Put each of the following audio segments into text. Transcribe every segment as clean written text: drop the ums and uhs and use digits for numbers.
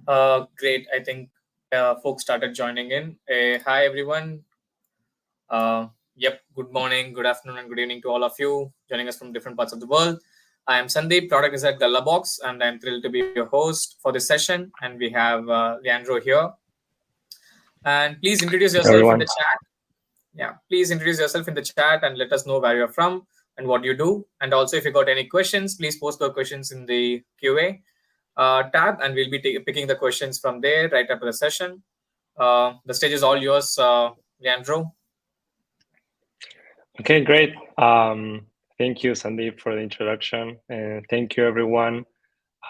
Great. I think folks started joining in. Hi, everyone. Yep. Good morning, good afternoon, and good evening to all of you joining us from different parts of the world. I am Sandeep, product is at Box, and I'm thrilled to be your host for this session. And we have Leandro here. And please introduce yourself in the Everyone. chat. Yeah, please introduce yourself in the chat and let us know where you're from and what you do. And also, if you got any questions, please post the questions in the QA tab, and we'll be picking the questions from there right after the session. The stage is all yours, Leandro. Okay, great. Thank you, Sandeep, for the introduction, and thank you, everyone.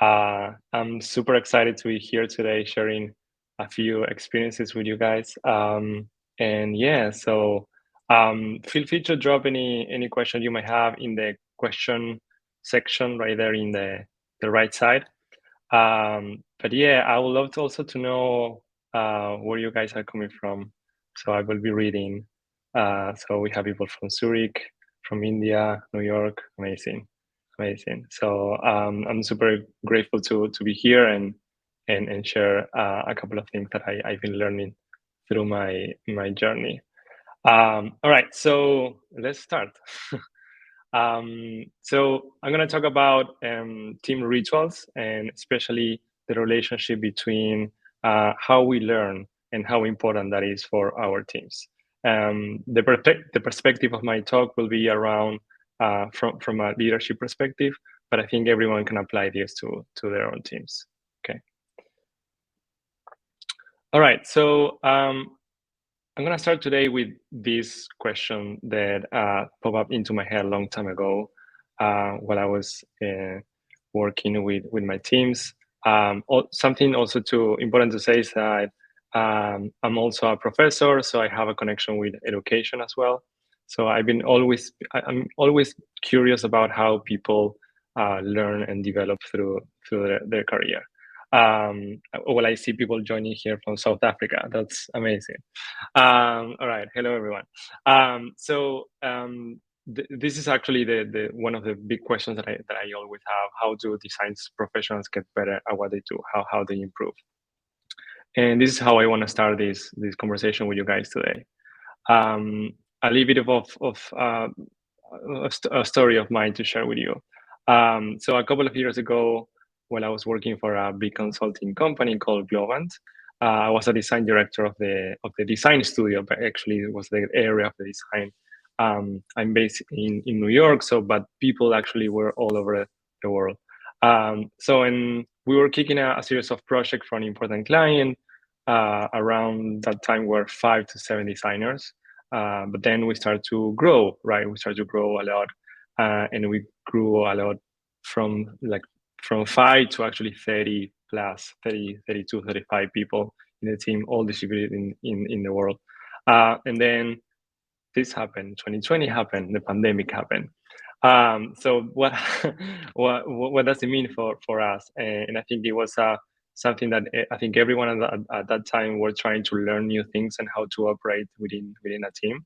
I'm super excited to be here today, sharing a few experiences with you guys. And yeah, so feel free to drop any question you might have in the question section right there in the right side. But yeah, I would love to also to know where you guys are coming from. So I will be reading. So we have people from Zurich, from India, New York. Amazing, amazing. So I'm super grateful to be here and share a couple of things that I've been learning through my journey. All right, so let's start. So I'm going to talk about team rituals and especially the relationship between how we learn and how important that is for our teams. The perspective of my talk will be around from a leadership perspective, but I think everyone can apply this to their own teams. Okay. All right. So I'm going to start today with this question that popped up into my head a long time ago while I was working with my teams. Something also too important to say is that I'm also a professor, so I have a connection with education as well. So I'm always curious about how people learn and develop through their career. Well, I see people joining here from South Africa. That's amazing. All right. Hello, everyone. This is actually the one of the big questions that I always have. How do design professionals get better at what they do? How they improve? And this is how I want to start this conversation with you guys today. A little bit of a story of mine to share with you. So a couple of years ago, when I was working for a big consulting company called Globant, I was a design director of the design studio, but actually it was the area of the design. I'm based in New York, but people actually were all over the world. And we were kicking a series of projects for an important client. Around that time, were 5 to 7 designers. But then we started to grow, right? We started to grow a lot, and we grew a lot from 5 to actually 30 plus 30, 32, 35 people in the team, all distributed in the world. And then this happened, 2020 happened, the pandemic happened. So what, what does it mean for us? And I think it was something that I think everyone at that time were trying to learn new things and how to operate within a team.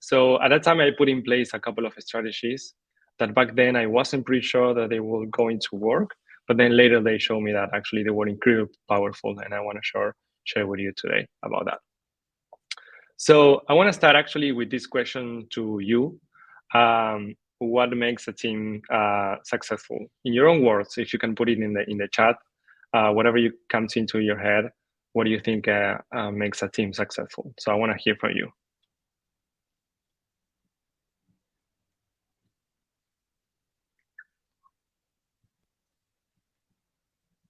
So at that time, I put in place a couple of strategies that back then I wasn't pretty sure that they were going to work, but then later they showed me that actually they were incredibly powerful, and I want to share with you today about that. So I want to start actually with this question to you. What makes a team successful? In your own words, if you can put it in the chat, whatever you comes into your head, what do you think makes a team successful? So I want to hear from you.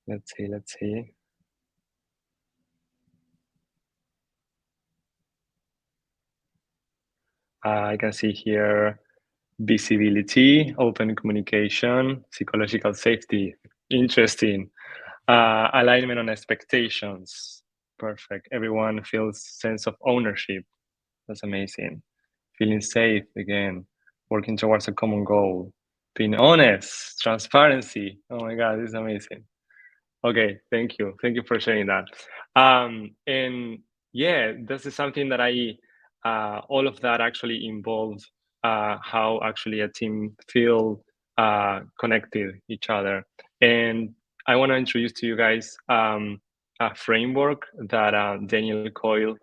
Let's see. Let's see. I can see here visibility, open communication, psychological safety. Interesting. Alignment on expectations. Perfect. Everyone feels sense of ownership. That's amazing. Feeling safe again. Working towards a common goal. Being honest. Transparency. Oh my God, this is amazing. Okay, thank you. Thank you for sharing that. And yeah, this is something that all of that actually involves how actually a team feel connected each other. And I want to introduce to you guys a framework that Daniel Coyle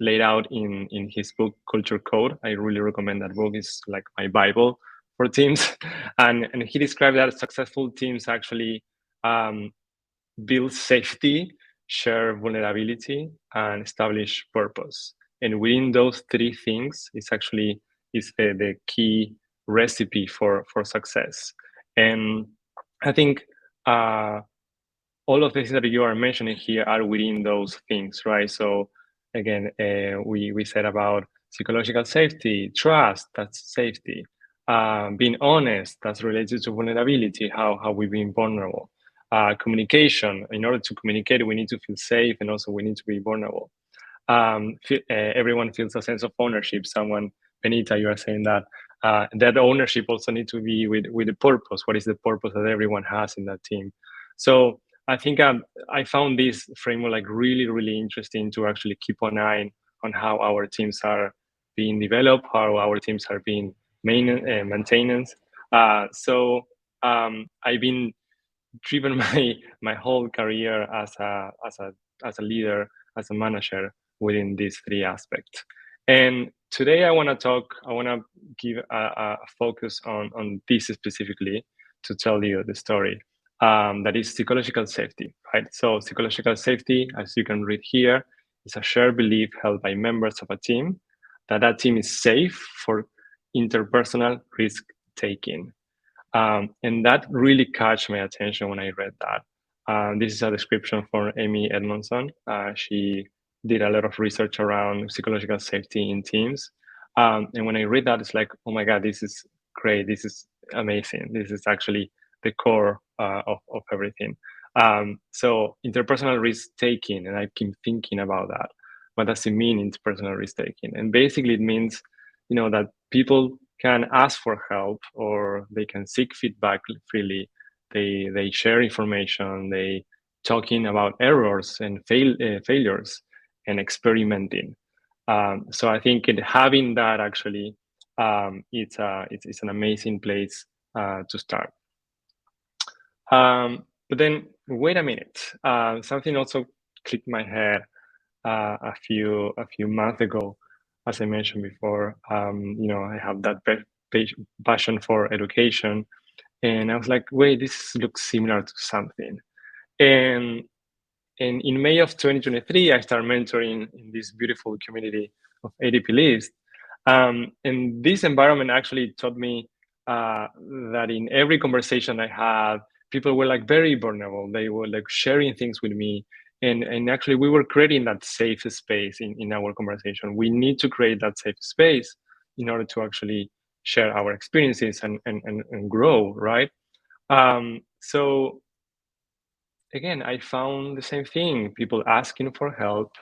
laid out in his book Culture Code. I really recommend that book. It's like my Bible for teams. And he described that successful teams actually build safety, share vulnerability, and establish purpose. And within those three things, it's actually is the key recipe for success. And I think all of the things that you are mentioning here are within those things, right? So again, we said about psychological safety, trust, that's safety. Being honest, that's related to vulnerability, how we've been vulnerable. Communication, in order to communicate, we need to feel safe, and also we need to be vulnerable. Everyone feels a sense of ownership. Someone, Benita, you are saying that that ownership also needs to be with the purpose. What is the purpose that everyone has in that team? So I think I found this framework like really interesting to actually keep an eye on how our teams are being developed, how our teams are being maintained. I've been driven my whole career as a leader, as a manager within these three aspects. And today I want to give a focus on this specifically to tell you the story. That is psychological safety, right? So psychological safety, as you can read here, is a shared belief held by members of a team that team is safe for interpersonal risk taking. And that really caught my attention when I read that. This is a description from Amy Edmondson. She did a lot of research around psychological safety in teams. And when I read that, it's like, oh my God, this is great. This is amazing. This is actually the core of everything. So interpersonal risk taking, and I keep thinking about that. What does it mean, interpersonal risk taking? And basically, it means, that people can ask for help or they can seek feedback freely. They share information. They talking about errors and failures and experimenting. So I think having that actually, it's an amazing place to start. But then wait a minute. Something also clicked my head a few months ago. As I mentioned before, I have that passion for education, and I was like, wait, this looks similar to something. And and in May of 2023, I started mentoring in this beautiful community of ADP List. And this environment actually taught me that in every conversation I had, people were like very vulnerable. They were like sharing things with me. And actually, we were creating that safe space in our conversation. We need to create that safe space in order to actually share our experiences and grow, right? So again, I found the same thing, people asking for help,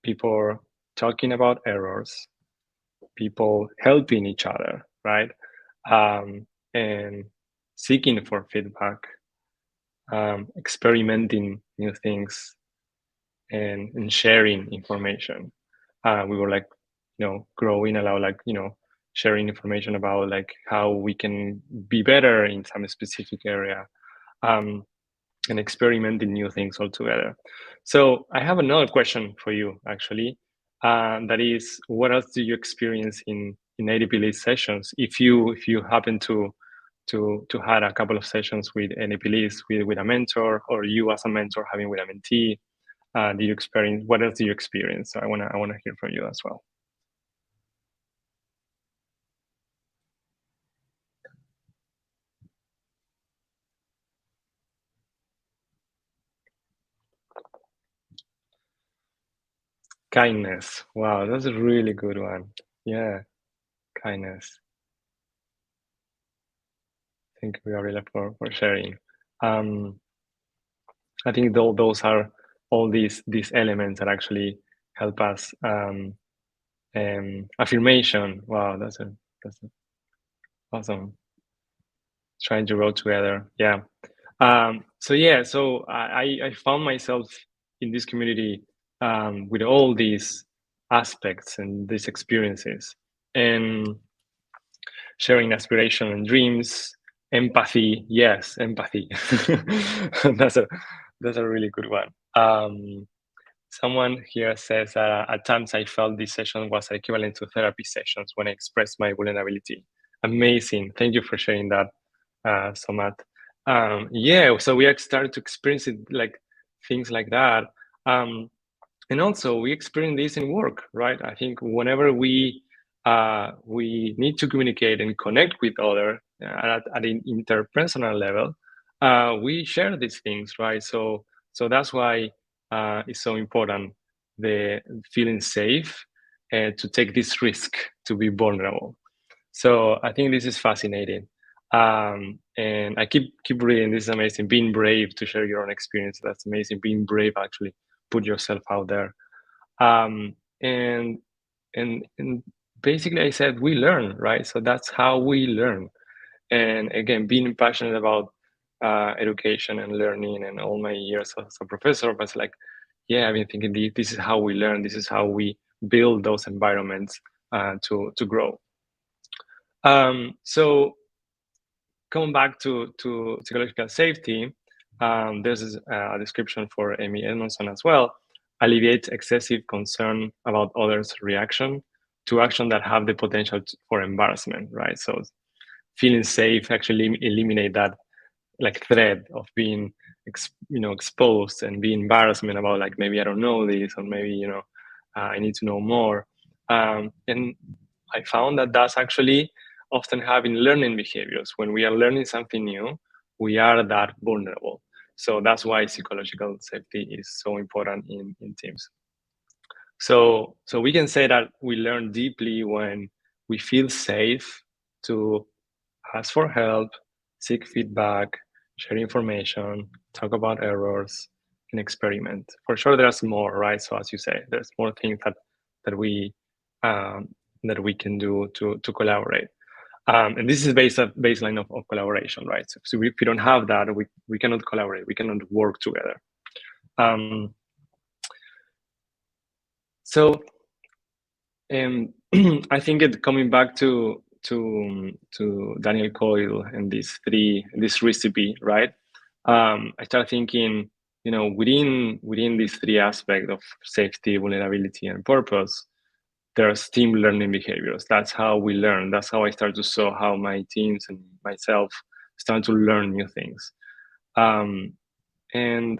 people talking about errors, people helping each other, right? And seeking for feedback, experimenting new things, and sharing information. We were like, growing a lot, like, sharing information about like how we can be better in some specific area. And experimenting new things altogether. So I have another question for you, actually. That is, what else do you experience in ADP Lead sessions? If you happen to had a couple of sessions with ADP Leads with a mentor, or you as a mentor having with a mentee, do you experience? What else do you experience? So I wanna hear from you as well. Kindness. Wow, that's a really good one. Yeah, kindness. Thank you, Gabriela, for sharing. Um, I think those are all these elements that actually help us. Affirmation. Wow, that's awesome. Trying to grow together. Yeah. So I found myself in this community with all these aspects and these experiences, and sharing aspiration and dreams, Empathy, yes, empathy. that's a that's a really good one. Someone here says at times I felt this session was equivalent to therapy sessions when I expressed my vulnerability. Amazing. Thank you for sharing that, Somat. Yeah, so we have started to experience it like things like that. Um, and also we experience this in work, right? I think whenever we need to communicate and connect with other at an interpersonal level, we share these things, right? So that's why it's so important the feeling safe to take this risk to be vulnerable. So I think this is fascinating. And I keep reading. This is amazing. Being brave to share your own experience. That's amazing. Being brave, actually, put yourself out there. Um, and and basically, I said we learn, right? So that's how we learn. And again, being passionate about education and learning, and all my years as a professor, was like, yeah, I've been thinking this is how we learn. This is how we build those environments to grow. So coming back to psychological safety, there's a description for Amy Edmondson as well. Alleviates excessive concern about others' reaction to action that have the potential for embarrassment, right? So feeling safe actually eliminate that like threat of being exposed and being embarrassment about like maybe I don't know this, or maybe I need to know more. And I found that that's actually often having learning behaviors. When we are learning something new, we are that vulnerable. So that's why psychological safety is so important in teams. So we can say that we learn deeply when we feel safe to ask for help, seek feedback, share information, talk about errors, and experiment. For sure, there's more, right? So as you say, there's more things that we um, that we can do to collaborate. And this is based on baseline of collaboration, right? So if we don't have that, we cannot collaborate, we cannot work together. Um, so um, I think coming back to Daniel Coyle and this recipe, right? I start thinking, within these three aspects of safety, vulnerability, and purpose, there's team learning behaviors. That's how we learn. That's how I start to show how my teams and myself start to learn new things. And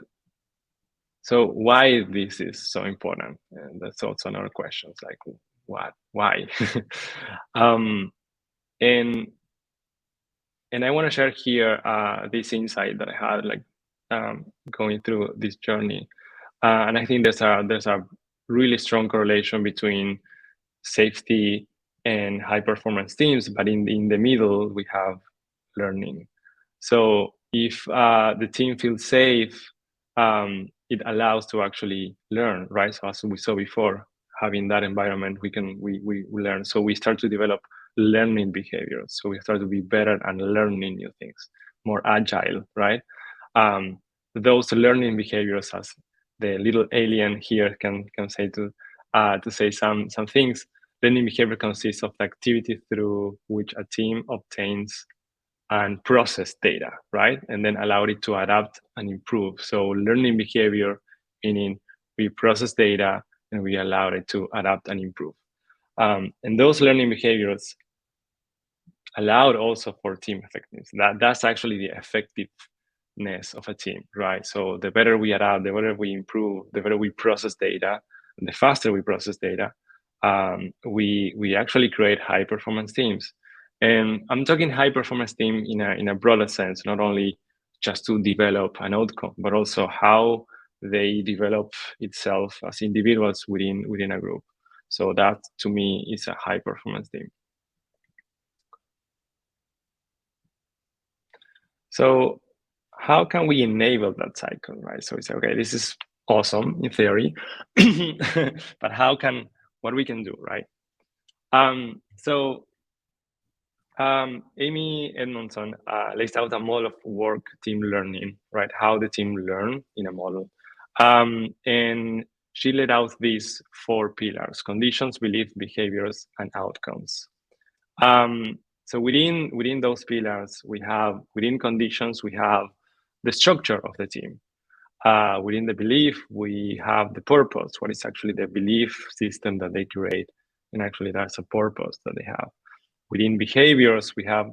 so why this is so important? And that's also another question. It's like, what? Why? um, and and I want to share here this insight that I had, like going through this journey. And I think there's a really strong correlation between safety and high performance teams, but in the middle we have learning. So if the team feels safe, it allows to actually learn, right? So as we saw before, having that environment, we learn. So we start to develop learning behaviors. So we start to be better and learning new things, more agile, right? Um, those learning behaviors, as the little alien here can say to say some things. Learning behavior consists of the activity through which a team obtains and process data, right? And then allow it to adapt and improve. So learning behavior, meaning we process data and we allow it to adapt and improve. And those learning behaviors allowed also for team effectiveness. That's actually the effectiveness of a team, right? So the better we adapt, the better we improve, the better we process data, and the faster we process data, we actually create high performance teams. And I'm talking high performance team in a broader sense, not only just to develop an outcome, but also how they develop itself as individuals within a group. So that to me is a high performance team. So how can we enable that cycle, right? So we say, okay, this is awesome in theory, but what we can do, right? So Amy Edmondson lays out a model of work team learning, right? How the team learn in a model. And she laid out these four pillars: conditions, beliefs, behaviors, and outcomes. So So within those pillars, we have within conditions, we have the structure of the team. Within the belief, we have the purpose. What is actually the belief system that they create, and actually that's a purpose that they have. Within behaviors, we have,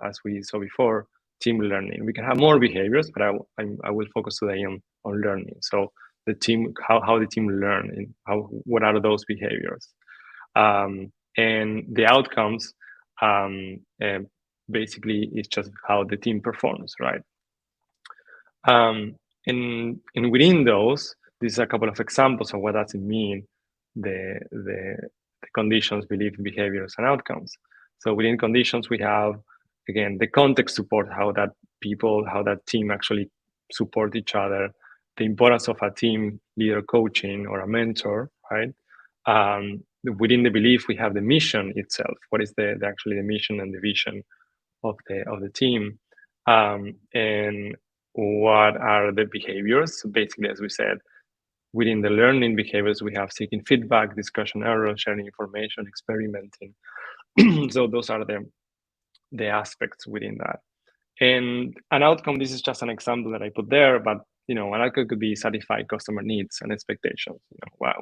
as we saw before, team learning. We can have more behaviors, but I will focus today on learning. So the team, how the team learn, and what are those behaviors, and the outcomes. And basically, it's just how the team performs, right? And within those, these are a couple of examples of what does it mean, the conditions, belief, behaviors, and outcomes. So within conditions, we have, again, the context support, how that people, how that team actually support each other, the importance of a team leader coaching or a mentor, right? Within the belief, we have the mission itself. What is actually the mission and the vision of the team? And what are the behaviors? Basically, as we said, within the learning behaviors, we have seeking feedback, discussion error, sharing information, experimenting. So those are the aspects within that. And an outcome, this is just an example that I put there, but an outcome could be satisfy customer needs and expectations.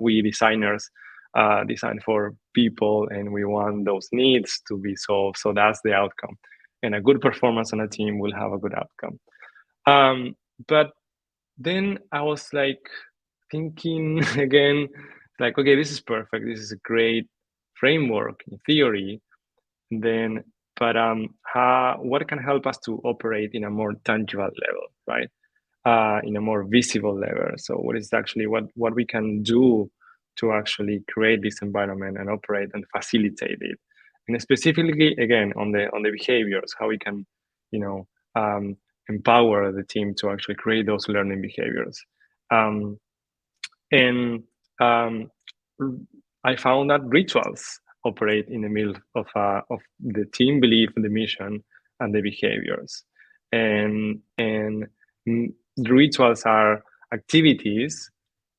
We designers design for people, and we want those needs to be solved. So that's the outcome. And a good performance on a team will have a good outcome. But then I was like thinking again, like, okay, this is perfect. This is a great framework in theory. Then, but what can help us to operate in a more tangible level, right? In a more visible level. So, what is actually what we can do to actually create this environment and operate and facilitate it, and specifically again on the behaviors, how we can, empower the team to actually create those learning behaviors. Um, and I found that rituals operate in the middle of the team belief, the mission, and the behaviors. And the rituals are activities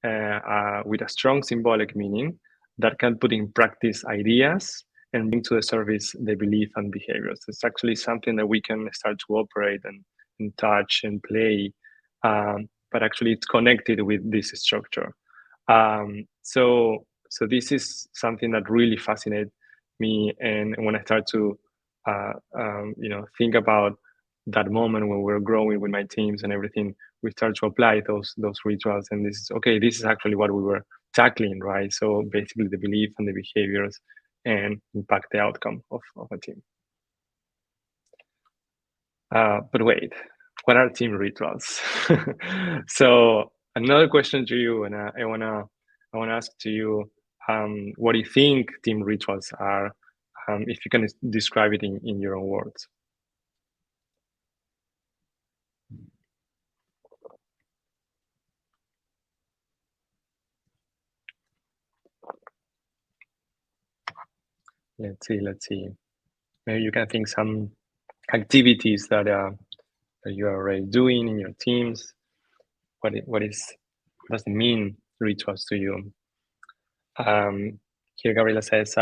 with a strong symbolic meaning that can put in practice ideas and bring to the surface the belief and behaviors. It's actually something that we can start to operate and touch and play, but actually it's connected with this structure. So this is something that really fascinates me, and when I start to think about that moment when we're growing with my teams and everything, we start to apply those rituals, and this is actually what we were tackling, right? So basically the belief and the behaviors and impact the outcome of a team. But wait, what are team rituals? So another question to you, and I wanna ask to you, what do you think team rituals are? If you can describe it in your own words. Let's see. Maybe you can think some activities that you are already doing in your teams. What does it mean rituals to you? Here Gabriela says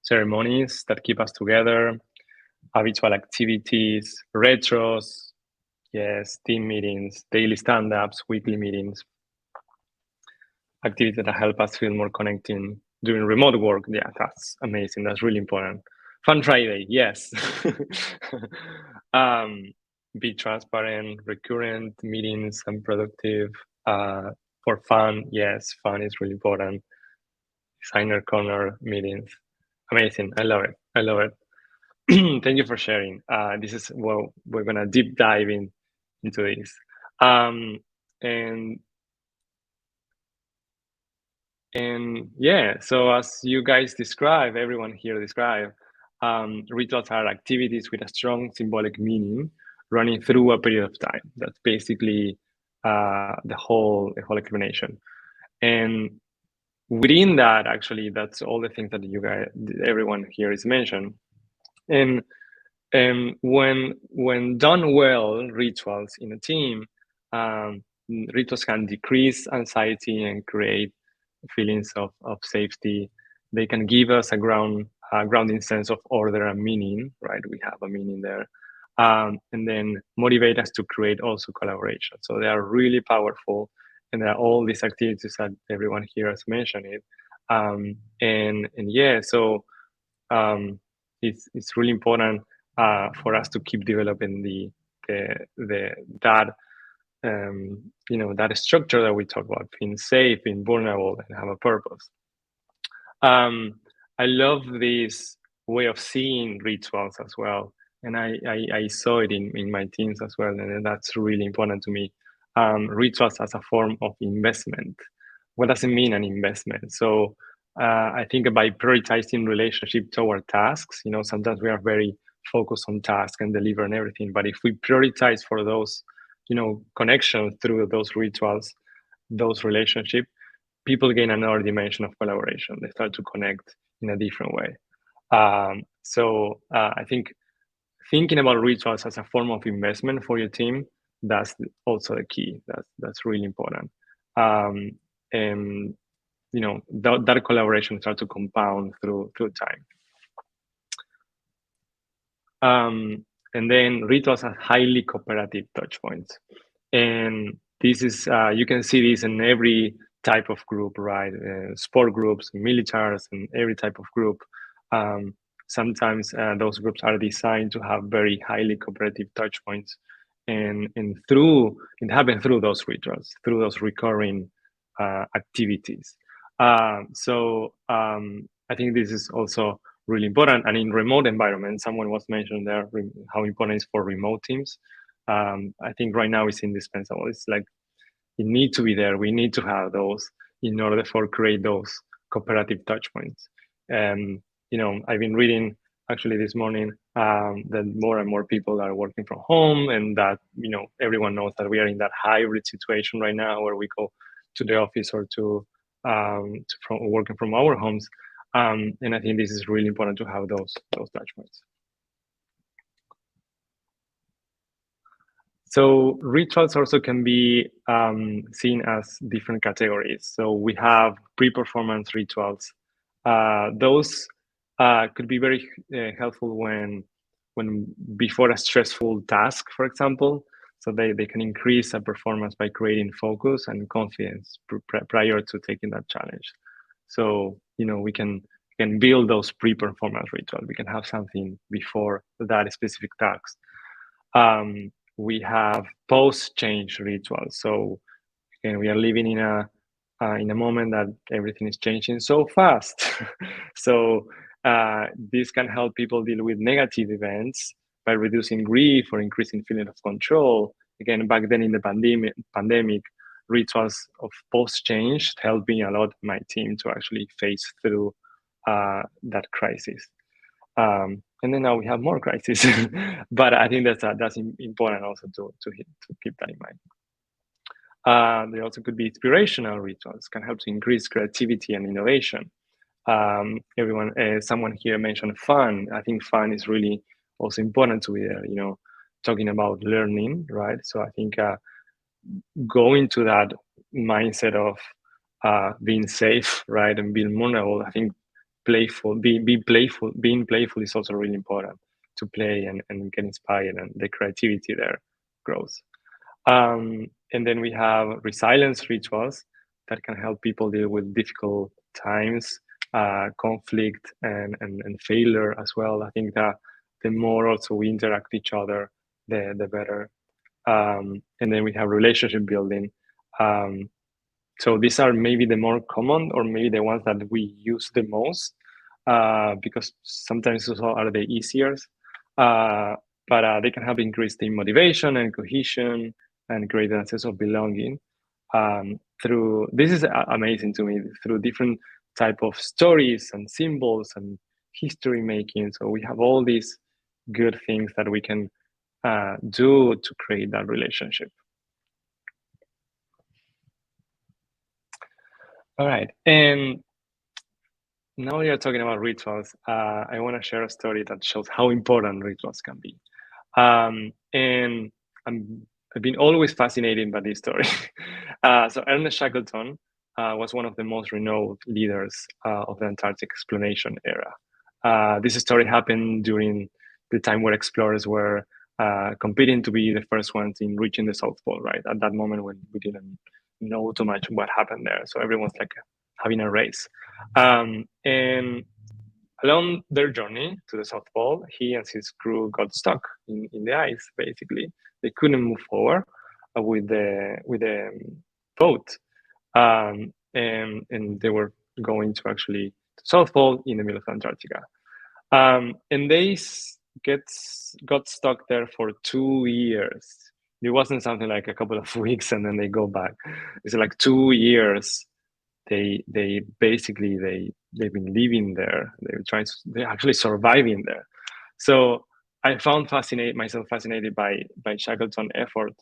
ceremonies that keep us together, habitual activities, retros, yes, team meetings, daily stand-ups, weekly meetings, activities that help us feel more connecting during remote work. Yeah, that's amazing. That's really important. Fun Friday, yes. Be transparent, recurrent meetings, and productive. For fun, yes, fun is really important. Designer corner meetings, amazing. I love it. I love it. Thank you for sharing. This is well, we're gonna deep dive into this. And yeah, so as you guys describe, everyone here describe, rituals are activities with a strong symbolic meaning running through a period of time. That's basically the whole explanation. And within that, actually, that's all the things that everyone here is mentioned. And when done well, rituals in a team, rituals can decrease anxiety and create feelings of safety. They can give us a ground grounding sense of order and meaning, right? We have a meaning there. And then motivate us to create also collaboration. So they are really powerful, and there are all these activities that everyone here has mentioned it. And yeah, so um, it's really important for us to keep developing the that that structure that we talk about, being safe, being vulnerable, and have a purpose. um, I love this way of seeing rituals as well, and I saw it in my teams as well, and that's really important to me. Rituals as a form of investment. What does it mean, an investment? So I think by prioritizing relationship toward tasks, sometimes we are very focused on task and deliver and everything, but if we prioritize for those, connections through those rituals, those relationships, people gain another dimension of collaboration. They start to connect in a different way. So I think thinking about rituals as a form of investment for your team, that's also the key. That's really important. Um, and that collaboration starts to compound through time. And then rituals are highly cooperative touch points. And this is, you can see this in every type of group, right? Sport groups, militaries, and every type of group. Sometimes those groups are designed to have very highly cooperative touch points. And it happens through those rituals, through those recurring activities. So I think this is also really important. And in remote environments, someone was mentioned there how important it is for remote teams. I think right now it's indispensable. It's like it need to be there. We need to have those in order for create those cooperative touch points. And I've been reading actually this morning that more and more people are working from home, and that everyone knows that we are in that hybrid situation right now where we go to the office or from working from our homes. And I think this is really important to have those touch points. So rituals also can be seen as different categories. So we have pre-performance rituals. Those could be very helpful when before a stressful task, for example. So they can increase a performance by creating focus and confidence prior to taking that challenge. So we can build those pre-performance rituals. We can have something before that specific task. We have post-change rituals. So again, we are living in a moment that everything is changing so fast. So this can help people deal with negative events by reducing grief or increasing feeling of control. Again, back then in the pandemic, rituals of post-change helped me a lot, my team, to actually face through that crisis. And then now we have more crises, but I think that's important also to keep that in mind. There also could be inspirational rituals, can help to increase creativity and innovation. Someone here mentioned fun. I think fun is really also important to be there. Talking about learning, right? So I think going to that mindset of being safe, right, and being vulnerable. I think being playful is also really important to play and get inspired, and the creativity there grows. And then we have resilience rituals that can help people deal with difficult times, conflict, and failure as well. I think that the more also we interact each other, the better. And then we have relationship building. So these are maybe the more common, or maybe the ones that we use the most, because sometimes those are the easier. But they can help increase team motivation and cohesion and create a sense of belonging. Through this is amazing to me, through different type of stories and symbols and history making. So we have all these good things that we can do to create that relationship. All right, and now we are talking about rituals. I want to share a story that shows how important rituals can be. And I've been always fascinated by this story. So Ernest Shackleton was one of the most renowned leaders of the Antarctic exploration era. This story happened during the time where explorers were competing to be the first ones in reaching the South Pole, right? At that moment when we didn't know too much what happened there. So everyone's like having a race. And along their journey to the South Pole, he and his crew got stuck in the ice, basically. They couldn't move forward with the boat. And they were going to actually to South Pole in the middle of Antarctica. And they get got stuck there for 2 years. It wasn't something like a couple of weeks and then they go back. It's like 2 years. They basically they've been living there. They're actually surviving there. So I found myself fascinated by Shackleton's effort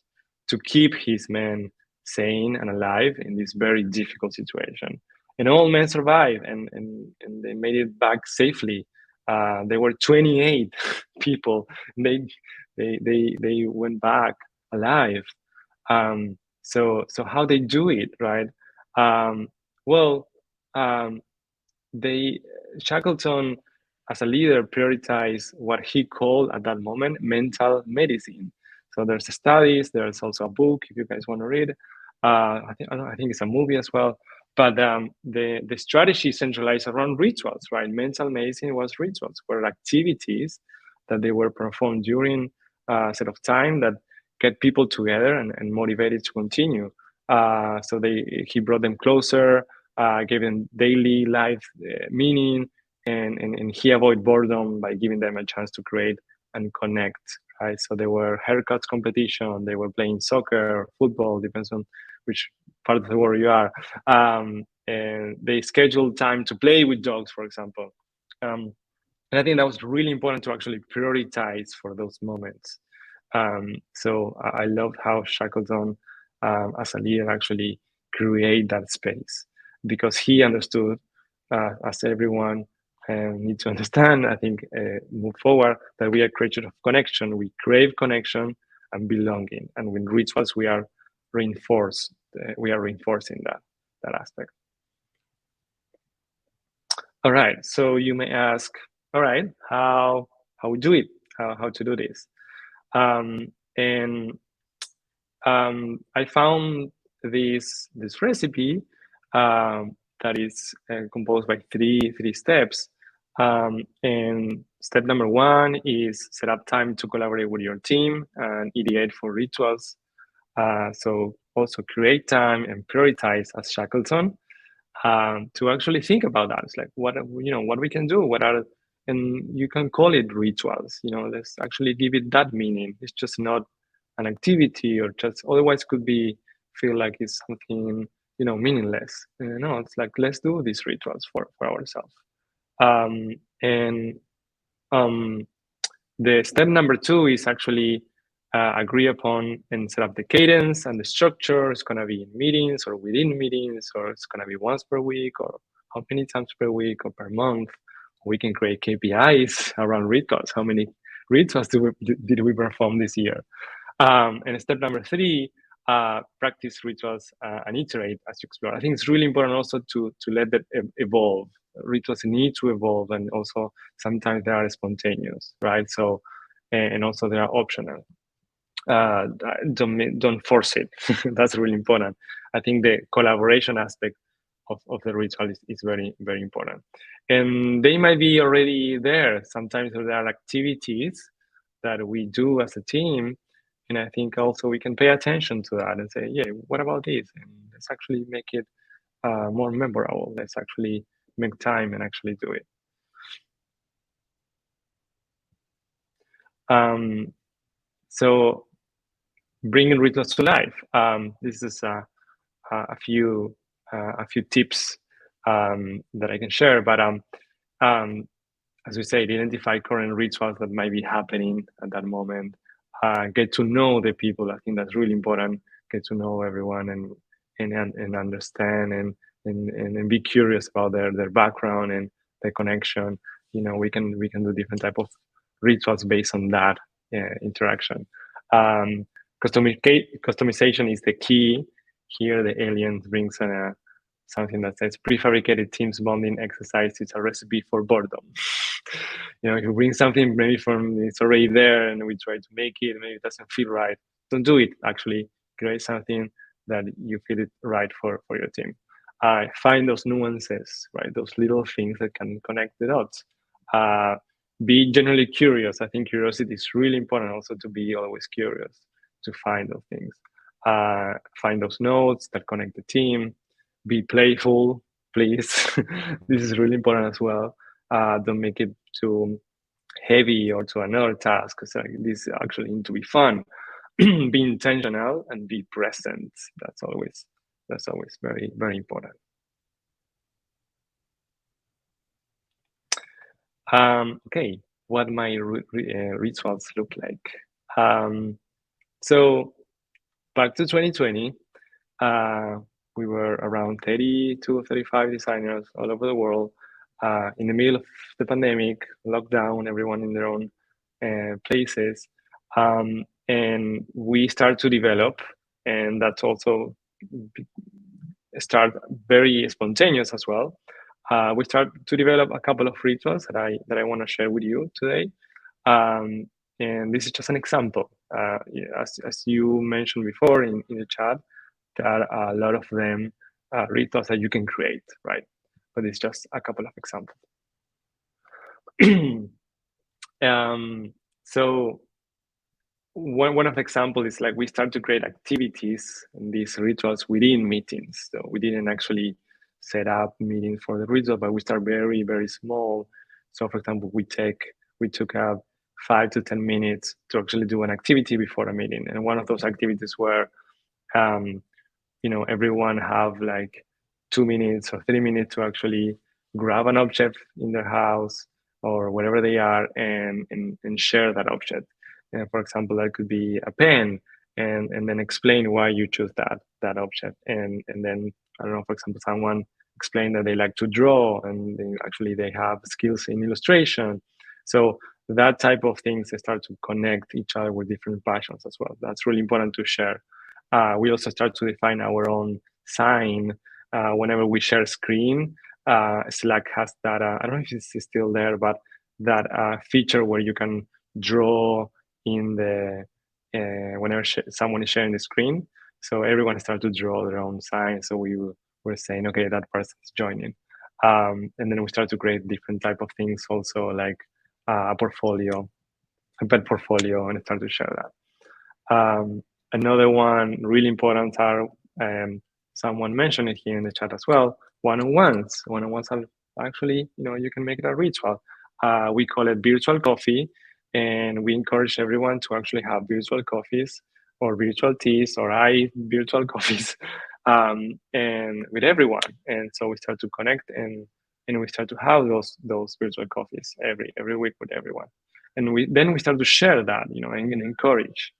to keep his men sane and alive in this very difficult situation. And all men survived and they made it back safely. There were 28 people. They they went back alive. So how they do it, right? Um, well, um, they Shackleton, as a leader, prioritized what he called at that moment mental medicine. So there's studies. There's also a book if you guys want to read. I think it's a movie as well. But the strategy centralized around rituals, right? Mental medicine was rituals, were activities that they were performed during a set of time that get people together and motivated to continue. So he brought them closer, gave them daily life meaning, and he avoid boredom by giving them a chance to create and connect, right? So there were haircuts competition, they were playing soccer, football, depends on which part of the world you are. And they scheduled time to play with dogs, for example. And I think that was really important to actually prioritize for those moments. So I loved how Shackleton, as a leader, actually create that space because he understood, as everyone need to understand, I think, move forward, that we are creatures of connection. We crave connection and belonging, and with rituals, reinforced. We are reinforcing that aspect. All right. So you may ask, all right, how we do it? How to do this? And I found this recipe that is composed by three steps. And step number one is set up time to collaborate with your team and ideate for rituals. So also create time and prioritize as Shackleton to actually think about that. It's like what we can do. What are and you can call it rituals. Let's actually give it that meaning. It's just not an activity or just otherwise could be feel like it's something meaningless. No, it's like let's do these rituals for ourselves. And um, the step number two is actually agree upon and set up the cadence and the structure. It's going to be in meetings or within meetings, or it's going to be once per week, or how many times per week or per month. We can create KPIs around rituals. How many rituals did we perform this year? And step number three, practice rituals and iterate as you explore. I think it's really important also to let that evolve. Rituals need to evolve, and also sometimes they are spontaneous, right? So, and also they are optional. Don't force it. That's really important. I think the collaboration aspect of the ritual is very, very important. And they might be already there. Sometimes there are activities that we do as a team. And I think also we can pay attention to that and say, yeah, what about this? And let's actually make it more memorable. Let's actually make time and actually do it. So bringing rituals to life. This is a few tips that I can share. But as we say, identify current rituals that might be happening at that moment. Get to know the people. I think that's really important. Get to know everyone and understand and be curious about their background and their connection. We can do different type of rituals based on that interaction. Customization is the key here. The aliens brings something that says prefabricated teams bonding exercise is a recipe for boredom. If you bring something maybe from it's already there and we try to make it, maybe it doesn't feel right. Don't do it. Actually, create something that you feel it right for your team. Find those nuances, right? Those little things that can connect the dots. Uh, be generally curious. I think curiosity is really important also to be always curious to find those things. Find those notes that connect the team. Be playful, please. This is really important as well. Don't make it too heavy or to another task. So this actually need to be fun. Be intentional and be present. That's always very very important. Okay, what my rituals look like. Um, so back to 2020, uh, we were around 30 to 35 designers all over the world. In the middle of the pandemic, lockdown, everyone in their own places, and we start to develop, and that's also start very spontaneous as well. We start to develop a couple of rituals that I want to share with you today. Um, and this is just an example. Yeah, as you mentioned before in the chat, there are a lot of them rituals that you can create, right? But it's just a couple of examples. um, so one of the examples is like we start to create activities and these rituals within meetings. So we didn't actually set up meetings for the ritual, but we start very, very small. So for example, we took 5 to 10 minutes to actually do an activity before a meeting. And one of those activities were um, everyone have like 2 minutes or 3 minutes to actually grab an object in their house or wherever they are and share that object. And for example, that could be a pen and then explain why you choose that object. And then, I don't know, for example, someone explain that they like to draw and they have skills in illustration. So that type of things, they start to connect each other with different passions as well. That's really important to share. We also start to define our own sign whenever we share screen. Slack has that, I don't know if it's still there, but that feature where you can draw in the, whenever someone is sharing the screen. So everyone starts to draw their own sign. So we're saying, okay, that person's joining. And then we start to create different type of things also, like a portfolio, a pet portfolio, and start to share that. Another one really important are, someone mentioned it here in the chat as well, one-on-ones. One-on-ones are actually, you can make it a ritual. We call it virtual coffee, and we encourage everyone to actually have virtual coffees or virtual teas or virtual coffees, and with everyone. And so we start to connect and we start to have those virtual coffees every week with everyone. And we start to share that, and encourage.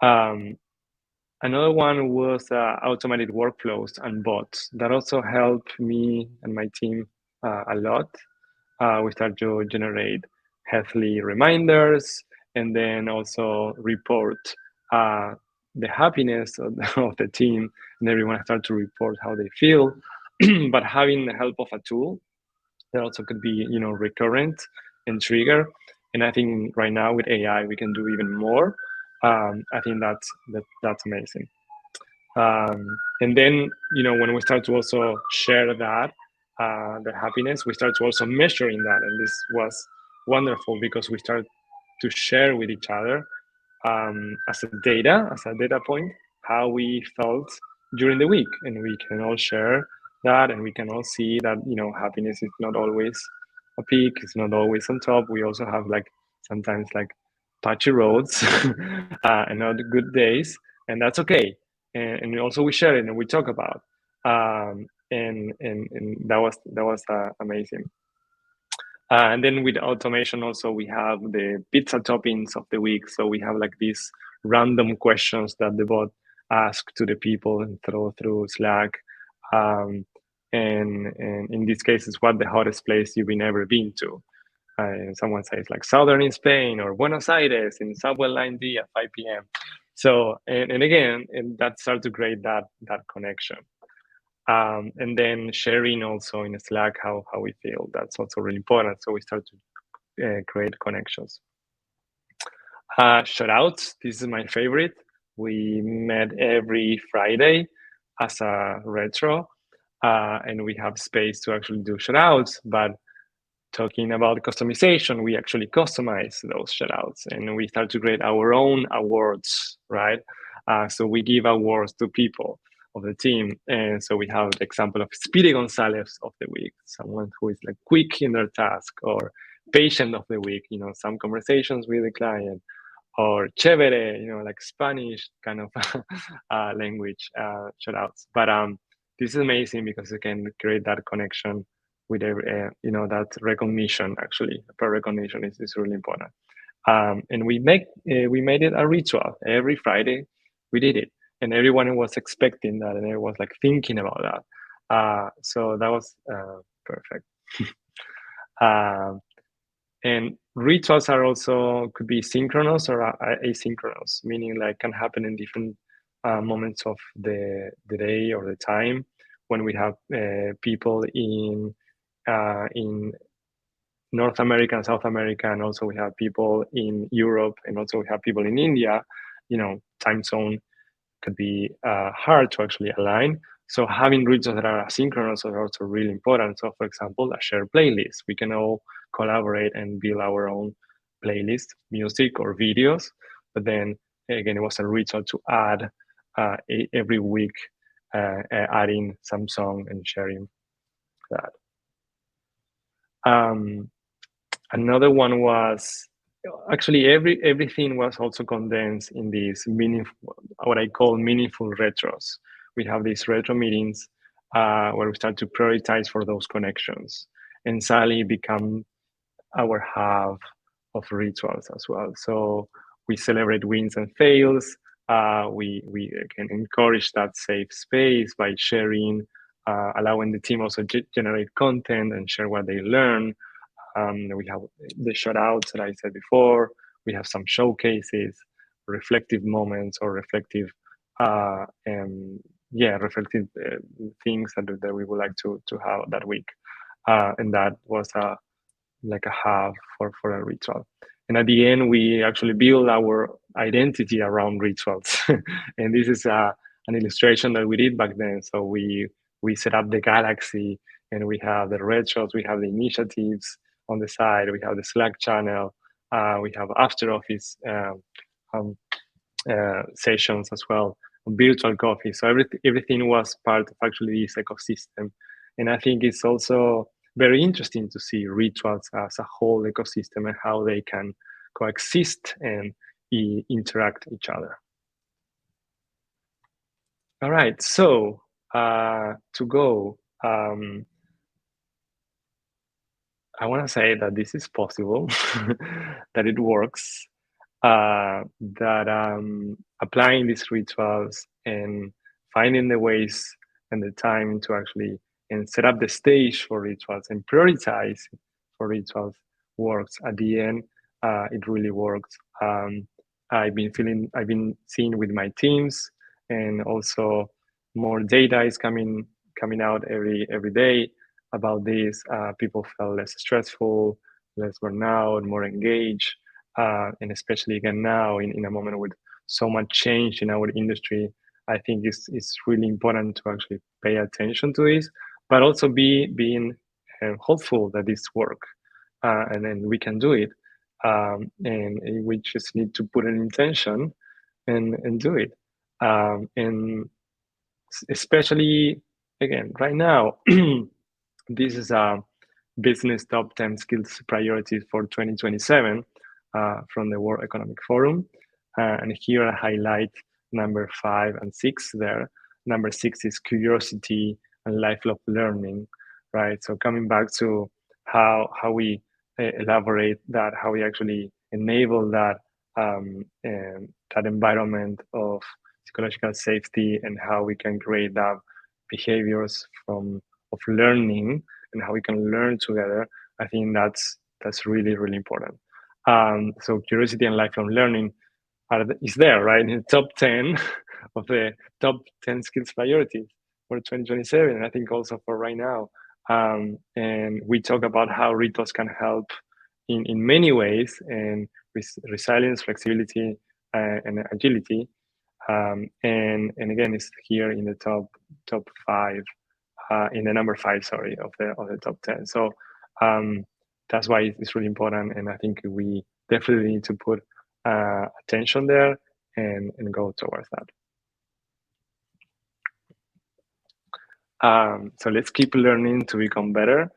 Um, Another one was automated workflows and bots. That also helped me and my team a lot. We start to generate healthy reminders and then also report uh, the happiness of of the team, and everyone start to report how they feel. But having the help of a tool that also could be, recurrent and trigger. And I think right now with AI we can do even more. I think that's amazing. And then, when we start to also share that the happiness, we start to also measuring that, and this was wonderful because we start to share with each other as a data point, how we felt during the week, and we can all share that, and we can all see that happiness is not always a peak, it's not always on top. We also have like sometimes like patchy roads and not good days, and that's okay. And also we share it and we talk about, and that was amazing. And then with automation also we have the pizza toppings of the week. So we have like these random questions that the bot asks to the people and throw through Slack. Um, and in this case, it's what the hottest place you've ever been to. Someone says like Southern in Spain or Buenos Aires in Subway Line D at 5 p.m. So and again, and that starts to create that connection. And then sharing also in Slack how we feel. That's also really important. So we start to create connections. Shout outs. This is my favorite. We met every Friday as a retro, and we have space to actually do shout outs. But talking about customization, we actually customize those shout outs and we start to create our own awards, right? So we give awards to people of the team. And so we have the example of Speedy Gonzalez of the week, someone who is like quick in their task, or patient of the week, some conversations with the client, or chévere, like Spanish kind of language shout outs. But this is amazing because you can create that connection with every, that recognition. Actually, per recognition is really important. And we made it a ritual every Friday. We did it, and everyone was expecting that, and everyone was like thinking about that. So that was perfect. Um, and rituals are also could be synchronous or asynchronous, meaning like can happen in different moments of the day or the time. When we have people in North America and South America, and also we have people in Europe, and also we have people in India, time zone could be hard to actually align. So having rituals that are asynchronous are also really important. So for example, a shared playlist. We can all collaborate and build our own playlist, music or videos. But then again, it was a ritual to add every week, adding some song and sharing that. Um, Another one was actually everything was also condensed in these meaningful, what I call meaningful retros. We have these retro meetings where we start to prioritize for those connections, and suddenly become our hub of rituals as well. So we celebrate wins and fails. We can encourage that safe space by sharing, allowing the team also generate content and share what they learn. We have the shout outs that I said before. We have some showcases, reflective moments, or reflective, reflective things that we would like to have that week. And that was like a hub for a ritual. And at the end, we actually build our identity around rituals. And this is an illustration that we did back then. So we set up the galaxy, and we have the rituals, we have the initiatives on the side, we have the Slack channel, we have after office um, sessions as well, virtual coffee. So everything was part of actually this ecosystem. And I think it's also very interesting to see rituals as a whole ecosystem and how they can coexist and interact each other. All right, so to go, I want to say that this is possible, that it works, that applying these rituals and finding the ways and the time to actually and set up the stage for rituals and prioritize for rituals works. At the end, it really works. I've been seeing with my teams, and also more data is coming out every day about this. People felt less stressful, less burnout, more engaged, and especially again now in a moment with so much change in our industry, I think it's really important to actually pay attention to this, but also being hopeful that this work, and then we can do it, and we just need to put an intention and do it, and especially again right now. This is a business top 10 skills priorities for 2027 from the World Economic Forum. And here I highlight number 5 and 6 there. Number 6 is curiosity and lifelong learning, right? So coming back to how we elaborate that, how we actually enable that, that environment of psychological safety, and how we can create that behaviors of learning, and how we can learn together. I think that's really important. So curiosity and lifelong learning is there, right, in the top 10 of the top 10 skills priorities. for 2027. I think also for right now. And we talk about how rituals can help in many ways, and resilience, flexibility, and agility. And again, it's here in the top five, in the number five, sorry, of the top 10. So um, that's why it's really important, and I think we definitely need to put attention there and go towards that. So let's keep learning to become better,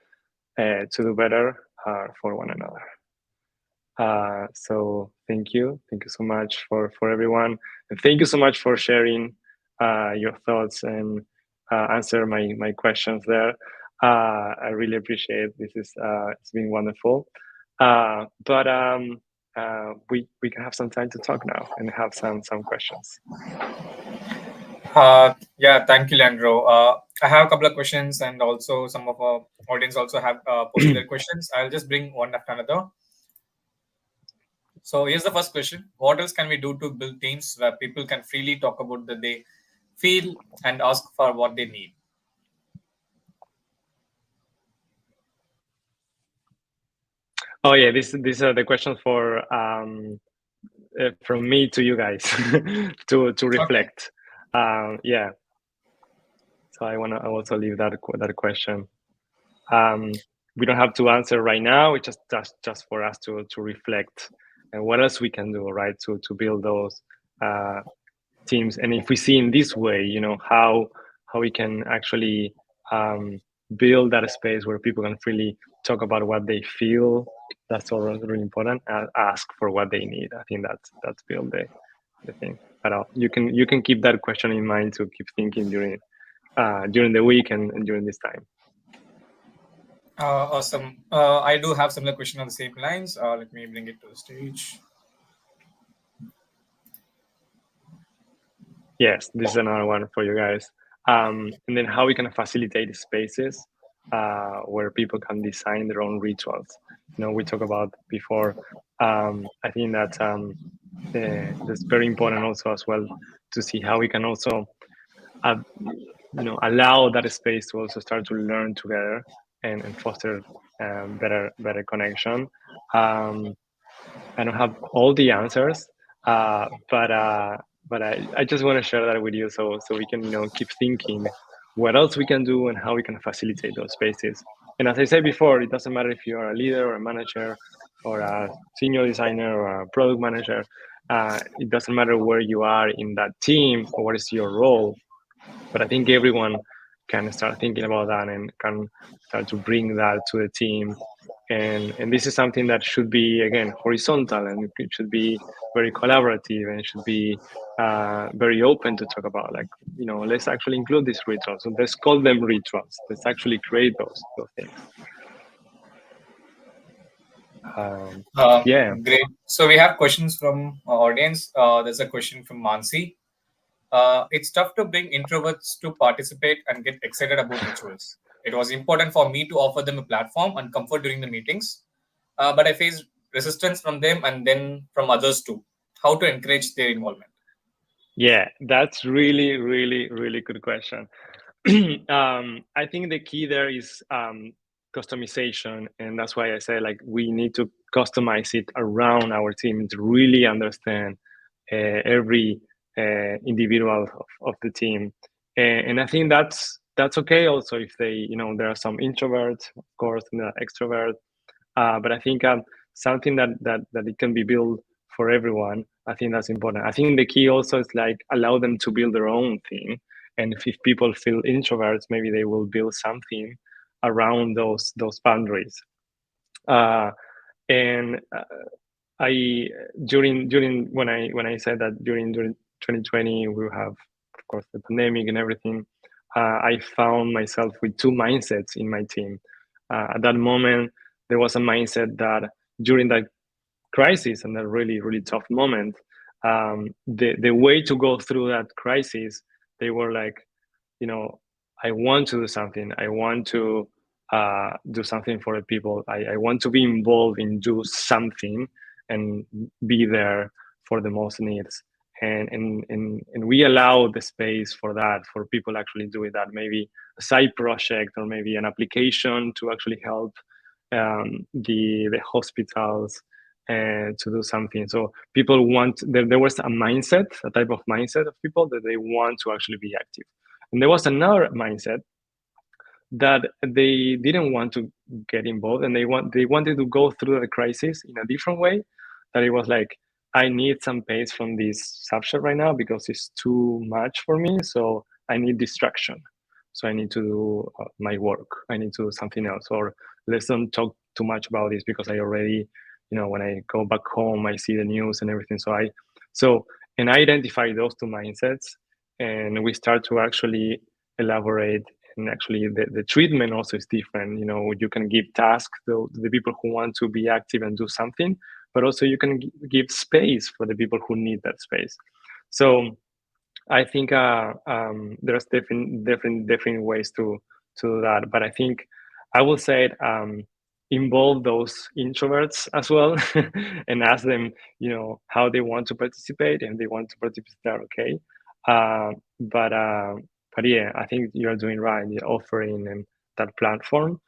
to do better for one another. So thank you so much for everyone, and thank you so much for sharing your thoughts and answer my questions there. I really appreciate this. It's been wonderful. But we can have some time to talk now and have some questions. Yeah, thank you, Leandro. I have a couple of questions, and also some of our audience also have posted their questions. I'll just bring one after another. So here's the first question: what else can we do to build teams where people can freely talk about that they feel and ask for what they need? Oh yeah, these are the questions for from me to you guys to Okay. reflect. Yeah, so I want to also leave that question. We don't have to answer right now. It's just for us to reflect and what else we can do, right, to build those uh, teams. And if we see in this way, how we can actually build that space where people can freely talk about what they feel. That's all really important. Ask for what they need. I think that's build the thing. But you can keep that question in mind to keep thinking during the week and during this time. Awesome. I do have similar question on the same lines. Let me bring it to the stage. Yes, this is another one for you guys. And then how we can facilitate spaces where people can design their own rituals. We talked about before. I think that that's very important also as well to see how we can also, allow that space to also start to learn together and foster better connection. I don't have all the answers, but I just want to share that with you so we can keep thinking what else we can do and how we can facilitate those spaces. And as I said before, it doesn't matter if you are a leader or a manager or a senior designer or a product manager. It doesn't matter where you are in that team or what is your role, but I think everyone can start thinking about that and can start to bring that to the team. And this is something that should be, again, horizontal, and it should be very collaborative, and it should be very open to talk about, like, let's actually include these rituals. So let's call them rituals. Let's actually create those things. Yeah. Great. So we have questions from our audience. There's a question from Mansi. It's tough to bring introverts to participate and get excited about rituals. It was important for me to offer them a platform and comfort during the meetings, but I faced resistance from them and then from others too. How to encourage their involvement? Yeah, that's really, really, really good question. I think the key there is customization, and that's why I say, like, we need to customize it around our team to really understand every individual of the team, and I think that's okay. Also, if there are some introverts, of course, and there are extroverts, but I think something that it can be built for everyone. I think that's important. I think the key also is, like, allow them to build their own thing. And if people feel introverts, maybe they will build something around those boundaries. Uh, and I during when I said that during 2020 we have, of course, the pandemic and everything. I found myself with two mindsets in my team. At that moment, there was a mindset that during that crisis and that really really tough moment, the way to go through that crisis, they were like, you know, I want to do something. I want to do something for the people. I want to be involved in do something and be there for the most needs. and we allow the space for that, for people actually doing that, maybe a side project or maybe an application to actually help the hospitals to do something. So people want, there was a mindset, a type of mindset of people that they want to actually be active. And there was another mindset that they didn't want to get involved, and they wanted to go through the crisis in a different way. That it was like, I need some pace from this subject right now because it's too much for me, so I need distraction. So I need to do my work, I need to do something else, or let's don't talk too much about this because I already, when I go back home I see the news and everything. So and I identify those two mindsets, and we start to actually elaborate. And actually the treatment also is different. You can give tasks to the people who want to be active and do something, but also you can give space for the people who need that space. So I think there's different ways to do that. But I think I will say involve those introverts as well, and ask them, how they want to participate, and they want to participate. Okay, uh, but uh, but yeah, I think you're doing right. You're offering them that platform,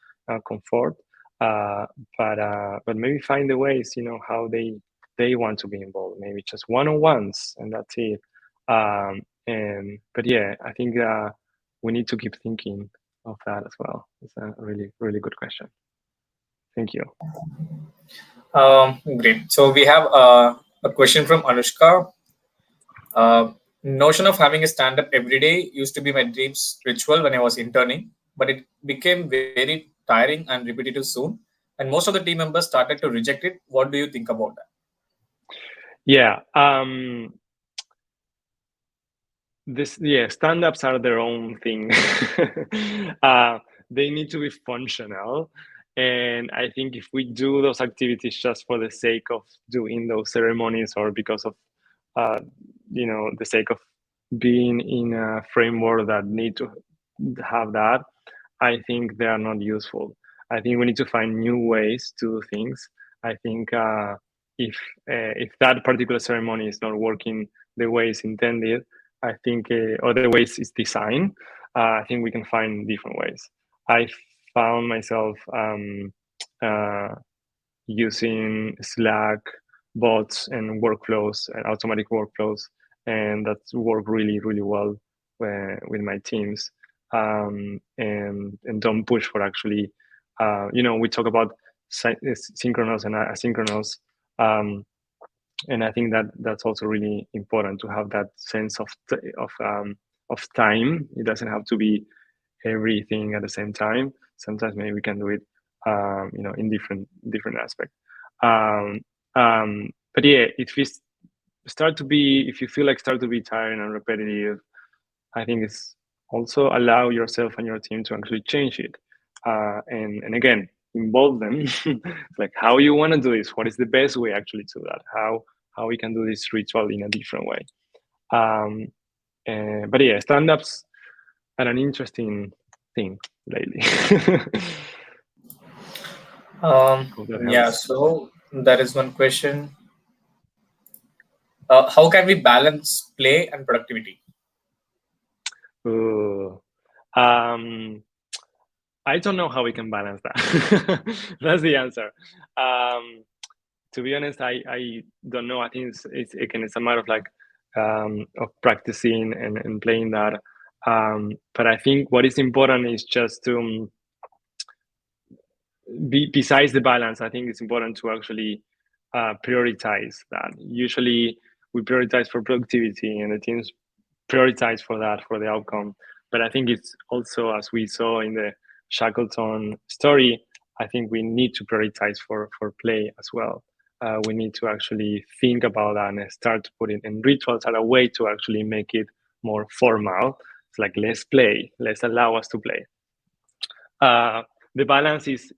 comfort, uh, but maybe find the ways, how they want to be involved. Maybe just one-on-ones, and that's it. But yeah, I think we need to keep thinking of that as well. It's a really, really good question. Thank you. Great. So we have a question from Anushka. Uh, Notion of having a stand up every day used to be my dreams ritual when I was interning, but it became very tiring and repetitive soon. And most of the team members started to reject it. What do you think about that? Yeah. Stand-ups are their own thing. They need to be functional, and I think if we do those activities just for the sake of doing those ceremonies, or because of uh, the sake of being in a framework that need to have that, I think they are not useful. I think we need to find new ways to do things. I think if if that particular ceremony is not working the way it's intended, I think, or the ways it's designed, I think we can find different ways. I found myself uh, using Slack bots and workflows and automatic workflows, and that's worked really, really well with my teams. And don't push for actually, we talk about synchronous and asynchronous. Um, and I think that that's also really important, to have that sense of time. It doesn't have to be everything at the same time. Sometimes maybe we can do it, in different aspects. Um, but yeah, if you feel like start to be tired and repetitive, I think it's also allow yourself and your team to actually change it, and again, involve them. Like, how you want to do this? What is the best way actually to do that? How we can do this ritual in a different way? Um, but yeah, stand-ups are an interesting thing lately. Hope that Yeah, helps. so that is one question. How can we balance play and productivity? Ooh. Um, I don't know how we can balance that. That's the answer. Um, to be honest, I don't know. I think it's again, it's a matter of like, of practicing and playing that. But I think what is important is just to, besides the balance, I think it's important to actually prioritize that. Usually we prioritize for productivity, and the teams prioritize for that, for the outcome. But I think it's also, as we saw in the Shackleton story, I think we need to prioritize for play as well. We need to actually think about that and start to put it in. Rituals are a way to actually make it more formal. It's like, let's play, let's allow us to play. The balance is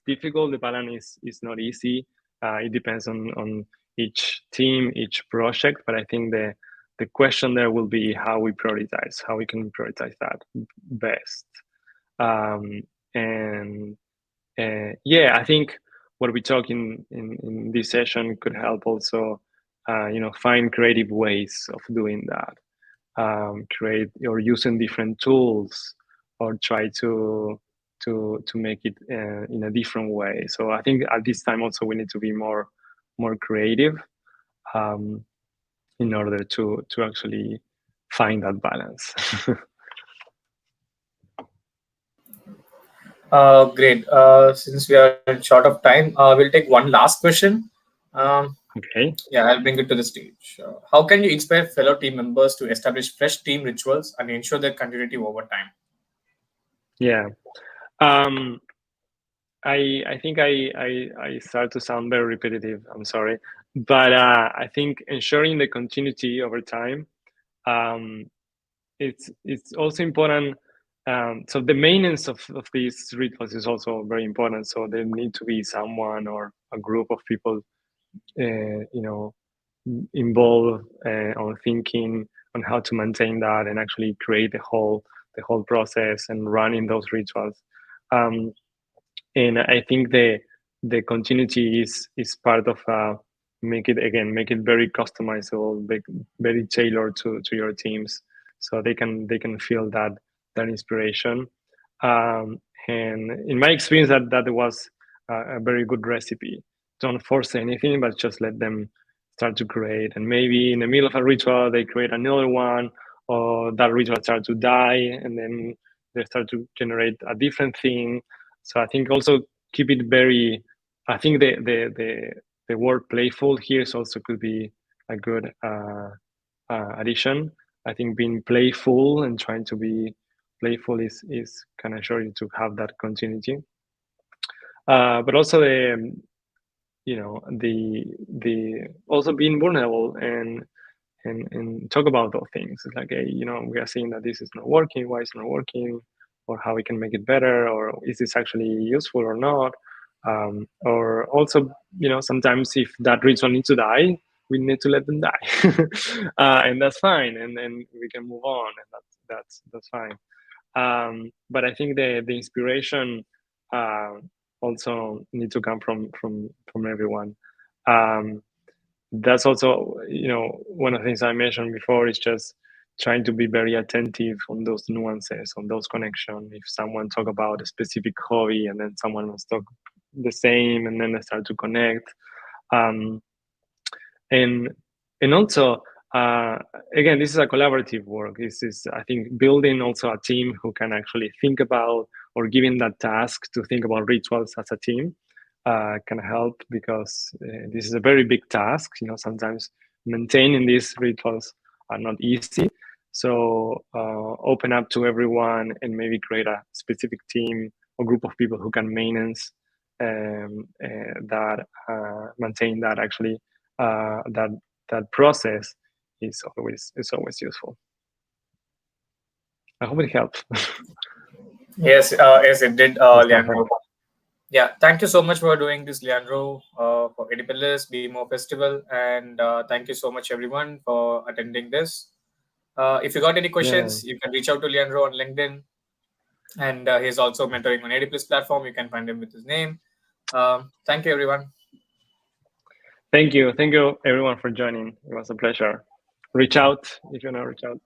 difficult. The balance is not easy. It depends on each team, each project. But I think the question there will be how we prioritize, how we can prioritize that best. And yeah, I think what we talk in this session could help also find creative ways of doing that, create or using different tools, or try to make it in a different way. So I think at this time also we need to be more creative, um, in order to actually find that balance. Great. Since we are in short of time, we'll take one last question. Um, Okay. yeah, I'll bring it to the stage. How can you inspire fellow team members to establish fresh team rituals and ensure their continuity over time? Yeah. Um, I think I start to sound very repetitive. I'm sorry, but I think ensuring the continuity over time, um, it's also important. So the maintenance of these rituals is also very important. So there need to be someone or a group of people, you know, involved on thinking on how to maintain that and actually create the whole process and running those rituals. Um, and I think the continuity is part of, make it very customizable, very tailored to your teams, so they can feel that inspiration. And in my experience, that was a very good recipe. Don't force anything, but just let them start to create. And maybe in the middle of a ritual, they create another one, or that ritual starts to die, and then they start to generate a different thing. So I think also keep it very. I think the word playful here is also could be a good addition. I think being playful and trying to be playful is kind of sure you to have that continuity. But also the also being vulnerable and talk about those things. It's like, hey, we are seeing that this is not working. Why is it not working? Or how we can make it better? Or is this actually useful or not? Or also, sometimes if that ritual needs to die, we need to let them die, and that's fine. And then we can move on, and that's fine. But I think the inspiration uh, also need to come from everyone. Um, that's also, one of the things I mentioned before is just trying to be very attentive on those nuances, on those connections. If someone talk about a specific hobby and then someone else talk the same, and then they start to connect. um, and and also, uh, again, this is a collaborative work. This is, I think, building also a team who can actually think about, or giving that task to think about rituals as a team, can help, because this is a very big task. Sometimes maintaining these rituals are not easy. So open up to everyone and maybe create a specific team or group of people who can maintenance, that maintain that, actually, that process is always useful. I hope it helps. Yes, yes, it did, That's my Leandro. friend. Yeah, thank you so much for doing this, Leandro, for Edipilis BeMore Festival, and thank you so much, everyone, for attending this. If you got any Yeah. questions, you can reach out to Leandro on LinkedIn, and he's also mentoring on Edipilis platform. You can find him with his name. Thank you, everyone. Thank you everyone for joining. It was a pleasure. Reach out if you want to reach out.